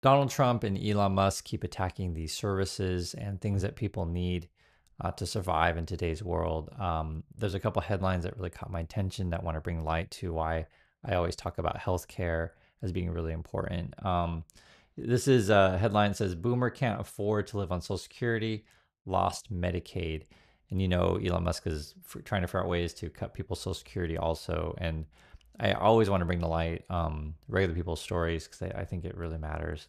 Donald Trump and Elon Musk keep attacking these services and things that people need to survive in today's world. There's a couple headlines that really caught my attention that want to bring light to why I always talk about healthcare as being really important. This is a headline that says Boomer can't afford to live on Social Security, lost Medicaid. And Elon Musk is trying to figure out ways to cut people's Social Security also. And I always want to bring to light regular people's stories because I think it really matters.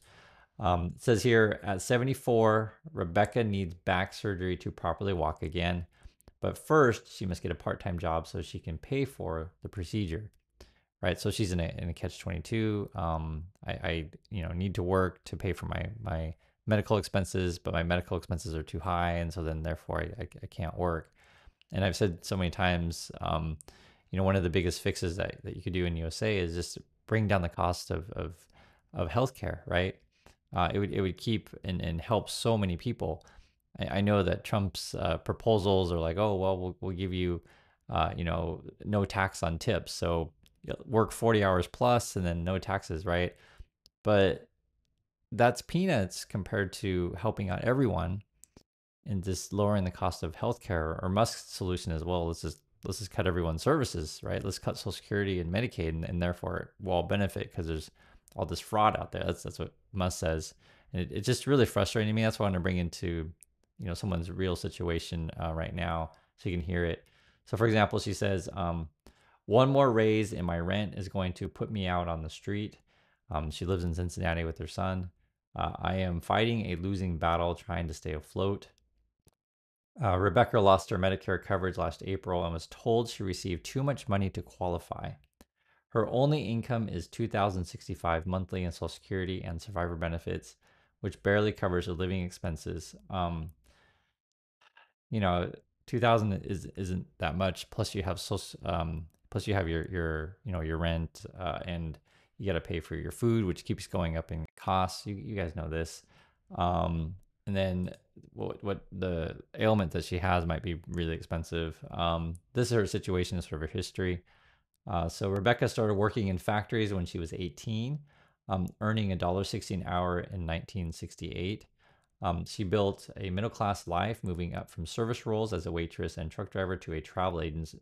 It says here at 74, Rebecca needs back surgery to properly walk again. But first, she must get a part time job so she can pay for the procedure. Right. So she's in a catch 22. I need to work to pay for my medical expenses, but my medical expenses are too high. And so then therefore I can't work. And I've said so many times, one of the biggest fixes that you could do in USA is just bring down the cost of healthcare, right? It would keep and help so many people. I know that Trump's proposals are like, oh well, we'll give you, no tax on tips, so work 40 hours plus and then no taxes, right? But that's peanuts compared to helping out everyone and just lowering the cost of healthcare. Or Musk's solution as well. Let's just cut everyone's services, right? Let's cut Social Security and Medicaid, and therefore we'll all benefit because there's all this fraud out there. That's what Musk says, and it's just really frustrating me. That's why I want to bring into someone's real situation right now, so you can hear it. So, for example, she says, one more raise in my rent is going to put me out on the street. She lives in Cincinnati with her son. I am fighting a losing battle trying to stay afloat. Rebecca lost her Medicare coverage last April and was told she received too much money to qualify. Her only income is $2,065 monthly in Social Security and survivor benefits, which barely covers her living expenses. You know, 2,000 isn't that much. Plus you have plus you have your rent, and you got to pay for your food, which keeps going up in costs. You guys know this. And then what the ailment that she has might be really expensive. This is her situation, sort of her history. So Rebecca started working in factories when she was 18, earning $1.60 an hour in 1968. She built a middle-class life, moving up from service roles as a waitress and truck driver to a travel agent.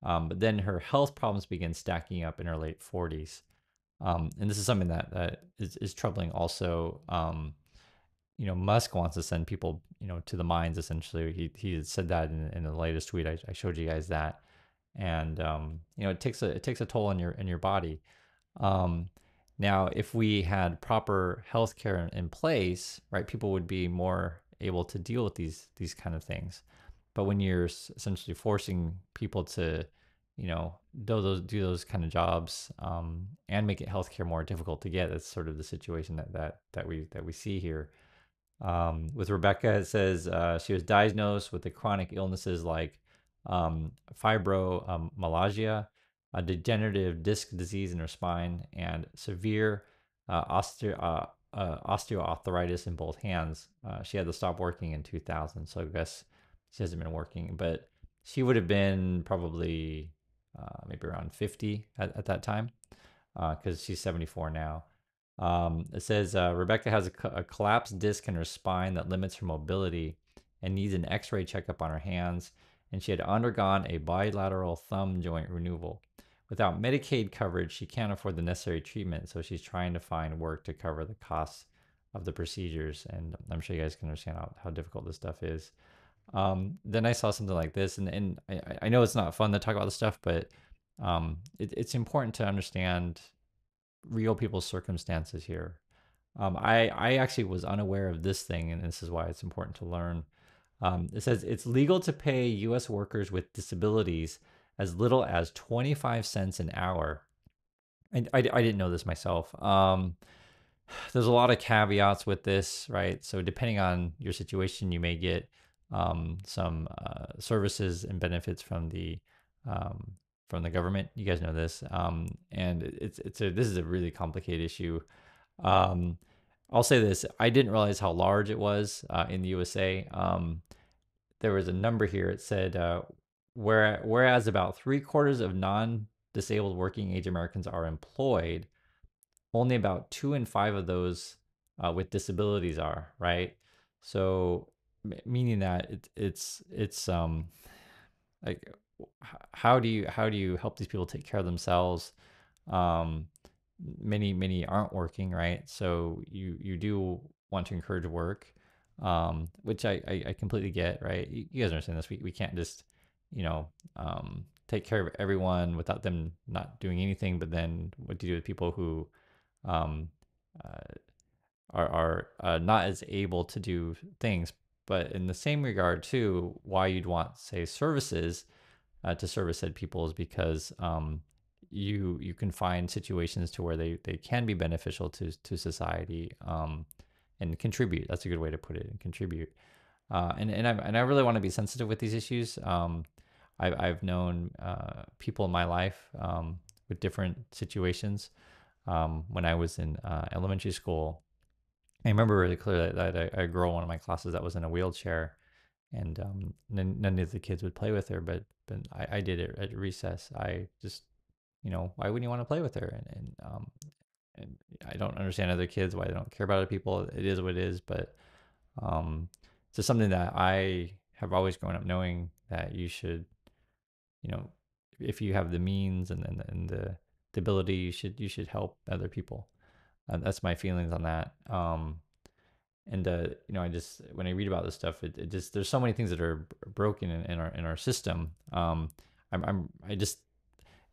But then her health problems began stacking up in her late 40s. And this is something that is troubling also. Musk wants to send people, to the mines, essentially. He had said that in the latest tweet. I showed you guys that. And it takes a toll on your body. Now, if we had proper healthcare in place, right, people would be more able to deal with these kind of things. But when you're essentially forcing people to, do those kind of jobs, and make it healthcare more difficult to get, that's sort of the situation that we see here. With Rebecca, it says she was diagnosed with the chronic illnesses like fibromyalgia, a degenerative disc disease in her spine, and severe osteoarthritis in both hands. She had to stop working in 2000, so I guess she hasn't been working, but she would have been probably maybe around 50 at that time, because she's 74 now. It says Rebecca has a collapsed disc in her spine that limits her mobility and needs an x-ray checkup on her hands, and she had undergone a bilateral thumb joint removal. Without Medicaid coverage, she can't afford the necessary treatment, so she's trying to find work to cover the costs of the procedures. And I'm sure you guys can understand how difficult this stuff is. Then I saw something like this, and I know it's not fun to talk about this stuff, but it's important to understand real people's circumstances here. I actually was unaware of this thing, and this is why it's important to learn. It says it's legal to pay U.S. workers with disabilities as little as 25 cents an hour. I didn't know this myself. There's a lot of caveats with this, right? So depending on your situation, you may get some services and benefits from the government. You guys know this, and this is a really complicated issue. I'll say this: I didn't realize how large it was in the USA. There was a number here. It said, whereas about 3/4 of non-disabled working age Americans are employed, only about 2 in 5 of those with disabilities are, right? So meaning that it's like how do you help these people take care of themselves? um many aren't working, right? So you do want to encourage work, which I completely get, right? You guys understand this. We can't just, you know, take care of everyone without them not doing anything. But then what do you do with people who um uh, are not as able to do things? But in the same regard too, why you'd want, say, services to service said people is because you can find situations to where they can be beneficial to society, and contribute. That's a good way to put it, and contribute. And I really want to be sensitive with these issues. I've known people in my life with different situations. When I was in elementary school, I remember really clearly that a girl in one of my classes that was in a wheelchair, and none of the kids would play with her, but I did it at recess. I just, why wouldn't you want to play with her? And I don't understand other kids why they don't care about other people. It is what it is, but um, it's just something that I have always grown up knowing that you should, you know, if you have the means and the ability, you should help other people. That's my feelings on that. And I just, when I read about this stuff, it just, there's so many things that are broken in our system. I just,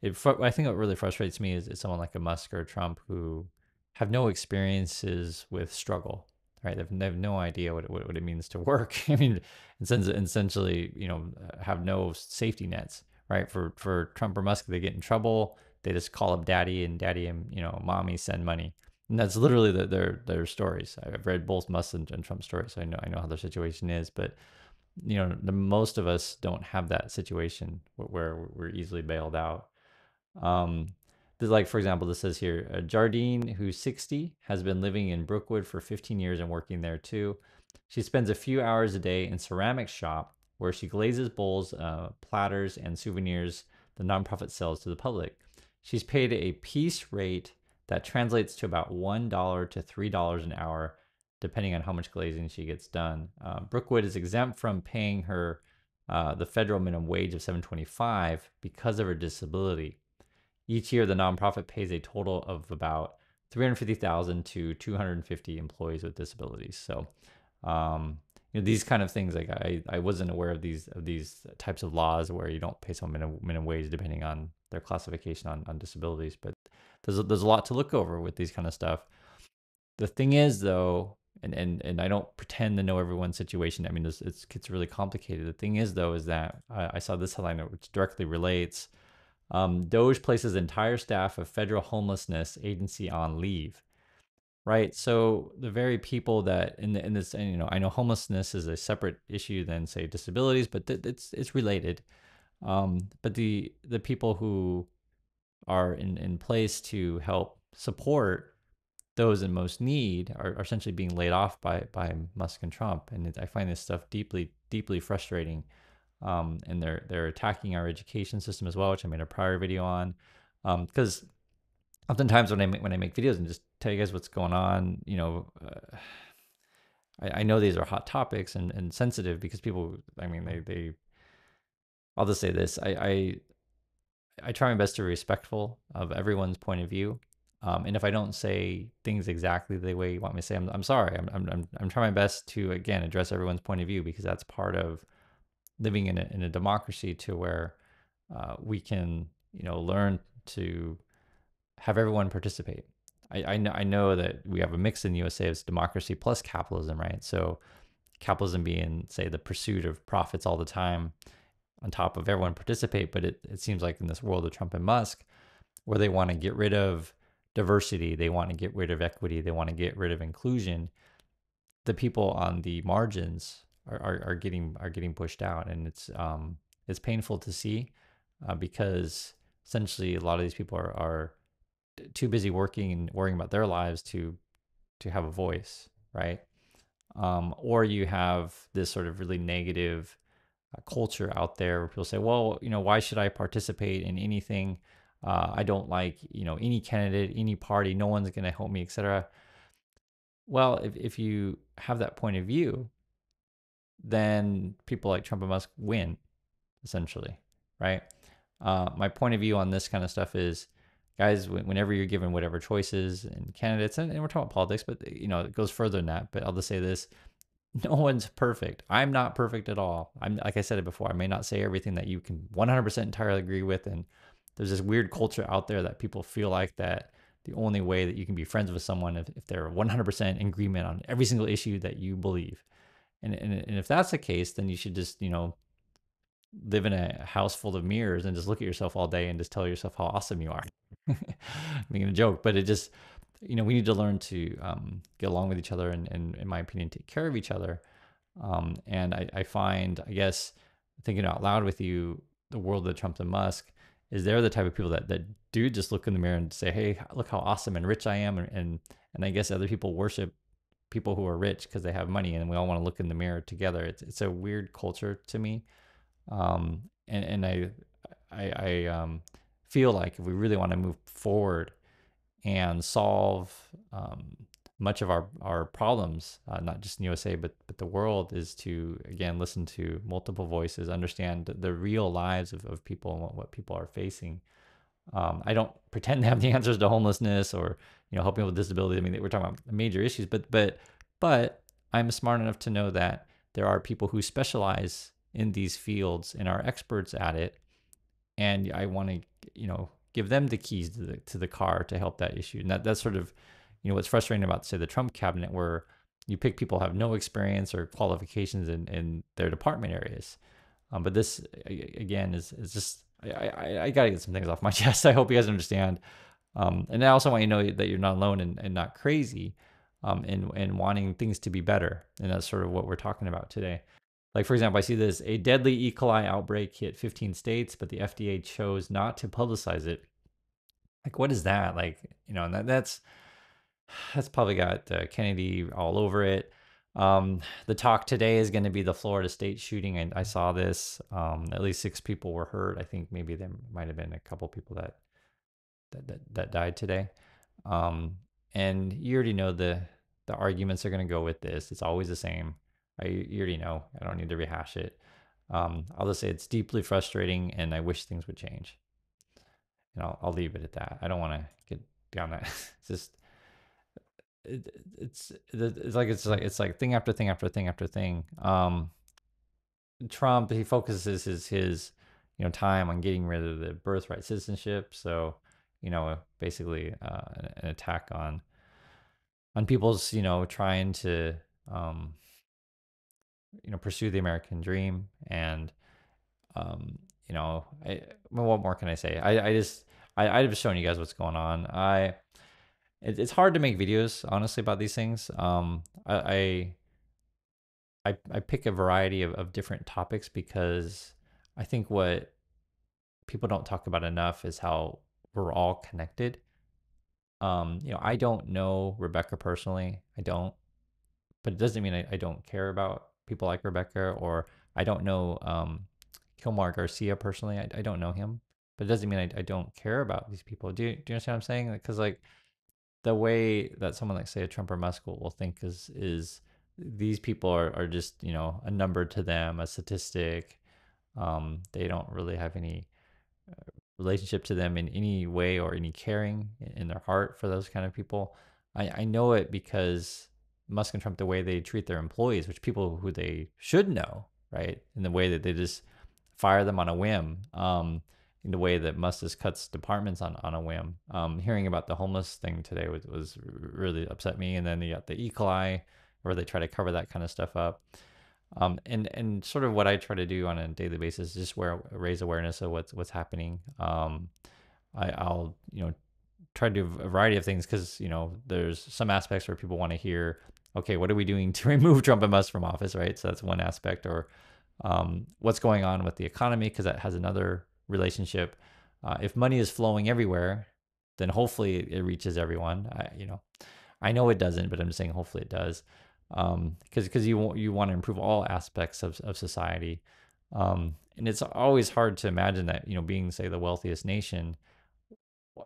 I think what really frustrates me is someone like a Musk or a Trump who have no experiences with struggle, right? They have no idea what it means to work. I mean, essentially, have no safety nets, right? For Trump or Musk, they get in trouble, they just call up daddy, and daddy and mommy send money. And that's literally their stories. I've read both Musk and Trump stories, so I know how their situation is. But the most of us don't have that situation where we're easily bailed out. Um, like, for example, this says here, Jardine, who's 60, has been living in Brookwood for 15 years and working there too. She spends a few hours a day in ceramics shop where she glazes bowls, platters, and souvenirs the nonprofit sells to the public. She's paid a piece rate that translates to about $1 to $3 an hour, depending on how much glazing she gets done. Brookwood is exempt from paying her the federal minimum wage of $7.25 because of her disability. Each year, the nonprofit pays a total of about 350,000 to 250 employees with disabilities. So, these kind of things, like I wasn't aware of these types of laws where you don't pay someone minimum wage depending on their classification on disabilities. But there's a lot to look over with these kind of stuff. The thing is, though, and I don't pretend to know everyone's situation. I mean, it gets really complicated. The thing is, though, is that I saw this headline which directly relates. Doge places entire staff of federal homelessness agency on leave. Right. So the very people that in this, and I know homelessness is a separate issue than, say, disabilities, but it's related. But the people who are in place to help support those in most need are essentially being laid off by Musk and Trump, and I find this stuff deeply frustrating. And they're attacking our education system as well, which I made a prior video on. Because oftentimes when I make videos and just tell you guys what's going on, I know these are hot topics and sensitive because people, I mean, they I'll just say this, I try my best to be respectful of everyone's point of view. And if I don't say things exactly the way you want me to say, I'm sorry. I'm trying my best to, again, address everyone's point of view, because that's part of living in a democracy, to where we can learn to have everyone participate. I know that we have a mix in the USA of democracy plus capitalism, right? So capitalism being, say, the pursuit of profits all the time on top of everyone participate. But it seems like in this world of Trump and Musk, where they want to get rid of diversity, they want to get rid of equity, they want to get rid of inclusion, the people on the margins are getting pushed out. And it's painful to see, because essentially a lot of these people are too busy working and worrying about their lives to have a voice, right? Or you have this sort of really negative culture out there where people say, well, why should I participate in anything I don't like, any candidate, any party. No one's going to help me, etc. Well, if you have that point of view, then people like Trump and Musk win, essentially, right? My point of view on this kind of stuff is, guys, whenever you're given whatever choices and candidates, and we're talking about politics, but it goes further than that. But I'll just say this: no one's perfect. I'm not perfect at all. I'm, like I said it before, I may not say everything that you can 100% entirely agree with, and there's this weird culture out there that people feel like that the only way that you can be friends with someone if they're 100% in agreement on every single issue that you believe. And if that's the case, then you should just, live in a house full of mirrors and just look at yourself all day and just tell yourself how awesome you are. Making a joke, but it just, we need to learn to get along with each other and, in my opinion, take care of each other. And I find, I guess, thinking out loud with you, the world of Trump and Musk is they're the type of people that do just look in the mirror and say, hey, look how awesome and rich I am. And I guess other people worship people who are rich because they have money, and we all want to look in the mirror together. It's a weird culture to me. And I feel like if we really want to move forward and solve much of our problems, not just in USA, but the world, is to, again, listen to multiple voices, understand the real lives of people and what people are facing. I don't pretend to have the answers to homelessness or helping with disability. I mean, we're talking about major issues, but I'm smart enough to know that there are people who specialize in these fields and are experts at it, and I want to give them the keys to the car to help that issue. And that's sort of what's frustrating about, say, the Trump cabinet, where you pick people who have no experience or qualifications in their department areas. But this, again, is just, I got to get some things off my chest. I hope you guys understand. And I also want you to know that you're not alone and not crazy in wanting things to be better. And that's sort of what we're talking about today. Like, for example, I see this: a deadly E. coli outbreak hit 15 states, but the FDA chose not to publicize it. Like, what is that? Like, and that's probably got Kennedy all over it. The talk today is going to be the Florida State shooting. And I saw this. At least 6 people were hurt. I think maybe there might have been a couple people that died today. And you already know the arguments are going to go with this. It's always the same. You already know. I don't need to rehash it. I'll just say it's deeply frustrating, and I wish things would change. And I'll leave it at that. I don't want to get beyond that. It's just it's like thing after thing after thing after thing. Trump, he focuses his time on getting rid of the birthright citizenship. So basically an attack on people's trying to pursue the American dream. And what more can I say? I've just shown you guys what's going on. It's hard to make videos, honestly, about these things. I pick a variety of different topics because I think what people don't talk about enough is how we're all connected. I don't know Rebecca personally. I don't, but it doesn't mean I don't care about people like Rebecca, or I don't know Kilmar Garcia personally. I don't know him, but it doesn't mean I don't care about these people. Do you understand what I'm saying? Because like the way that someone like, say, a Trump or Musk will think is these people are just a number to them, a statistic. They don't really have any relationship to them in any way, or any caring in their heart for those kind of people. I know it because Musk and Trump, the way they treat their employees, which people who they should know, right? In the way that they just fire them on a whim. In the way that Musk just cuts departments on a whim. Hearing about the homeless thing today was really upset me. And then you got the E. coli, where they try to cover that kind of stuff up. And sort of what I try to do on a daily basis is just raise awareness of what's happening. I'll try to do a variety of things, because there's some aspects where people want to hear, okay, what are we doing to remove Trump and Musk from office, right? So that's one aspect. Or what's going on with the economy, because that has another relationship. If money is flowing everywhere, then hopefully it reaches everyone. I know it doesn't, but I'm just saying hopefully it does. Because you want to improve all aspects of society. And it's always hard to imagine that, being, say, the wealthiest nation,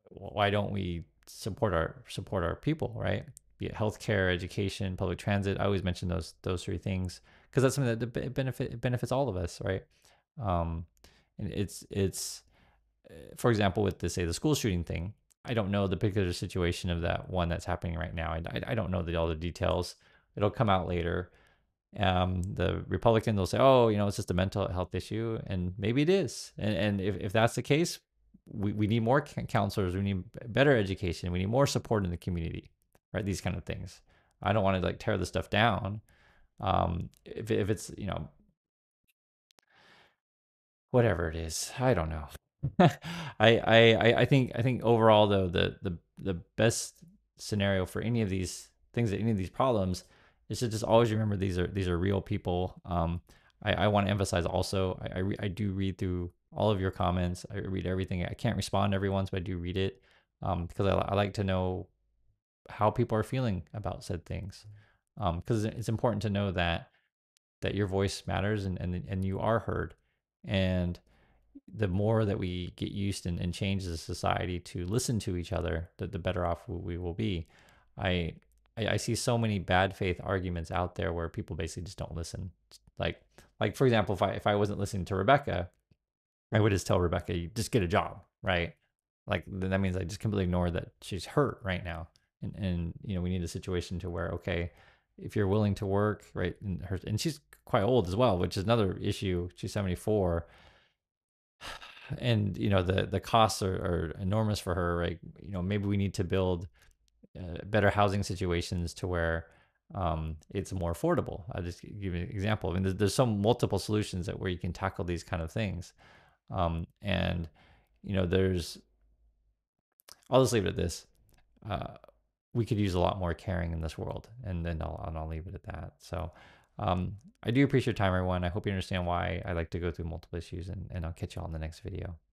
why don't we support our people, right? Be it healthcare, education, public transit. I always mention those three things because that's something that it benefits all of us, right? Um, and it's for example, with the say the school shooting thing. I don't know the particular situation of that one that's happening right now. I don't know all the details. It'll come out later. The Republican, they'll say, oh, you know, it's just a mental health issue. And maybe it is. And if that's the case, we need more counselors. We need better education. We need more support in the community, right? These kind of things. I don't want to like tear the stuff down. If it's, you know, whatever it is, I don't know. I think overall though the best scenario for any of these things, any of these problems, is to just always remember these are real people. I want to emphasize also I do read through all of your comments. I read everything. I can't respond to everyone's, but I do read it because I like to know how people are feeling about said things. Because it's important to know that your voice matters and you are heard. And the more that we get used and change as a society to listen to each other, the better off we will be. I, I see so many bad faith arguments out there where people basically just don't listen. Like for example, if I wasn't listening to Rebecca, I would just tell Rebecca, you just get a job, right? Like then that means I just completely ignore that she's hurt right now, and you know we need a situation to where okay, if you're willing to work, right, and she's quite old as well, which is another issue. She's 74, and you know the costs are enormous for her, right? You know maybe we need to build better housing situations to where it's more affordable. I'll just give you an example. I mean, there's some multiple solutions that where you can tackle these kind of things. And you know, I'll just leave it at this. Uh, we could use a lot more caring in this world, and then I'll leave it at that. So, I do appreciate your time, everyone. I hope you understand why I like to go through multiple issues, and I'll catch you all in the next video.